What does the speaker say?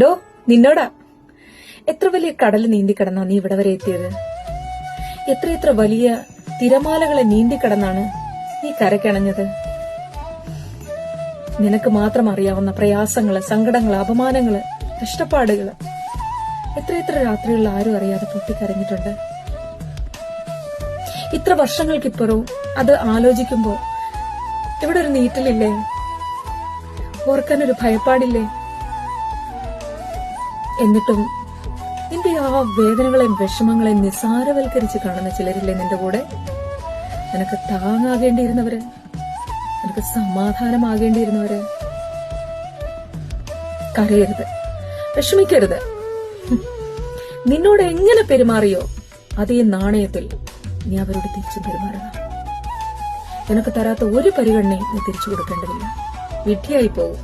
ഡോ, നിന്നോടാ. എത്ര വലിയ കടൽ നീന്തിക്കടന്നാ നീ ഇവിടെ വരെ എത്തിയത്? എത്രയെത്ര വലിയ തിരമാലകളെ നീന്തിക്കടന്നാണ് നീ കരക്കണഞ്ഞത്? നിനക്ക് മാത്രം അറിയാവുന്ന പ്രയാസങ്ങള്, സങ്കടങ്ങള്, അപമാനങ്ങള്, കഷ്ടപ്പാടുകള് എത്രയെത്ര രാത്രികളിൽ ആരും അറിയാതെ പൊട്ടിക്കരഞ്ഞിട്ടുണ്ട്. ഇത്ര വർഷങ്ങൾക്കിപ്പുറവും അത് ആലോചിക്കുമ്പോ ഇവിടെ ഒരു നീറ്റലില്ലേ? ഓർക്കാനൊരു ഭയപ്പാടില്ലേ? എന്നിട്ടും നിന്റെ ആ വേദനകളെയും വിഷമങ്ങളെയും നിസ്സാരവൽക്കരിച്ച് കാണുന്ന ചിലരില്ലേ നിന്റെ കൂടെ? നിനക്ക് താങ്ങാകേണ്ടിയിരുന്നവര്, നിനക്ക് സമാധാനമാകേണ്ടിയിരുന്നവര്. കരയരുത്, വിഷമിക്കരുത്. നിന്നോട് എങ്ങനെ പെരുമാറിയോ അതേ നാണയത്തിൽ നീ അവരോട് തിരിച്ചു പെരുമാറുക. നിനക്ക് തരാത്ത ഒരു പരിഗണനയും നീ തിരിച്ചു കൊടുക്കേണ്ടതില്ല. വിഡ്ഢിയായി പോകും.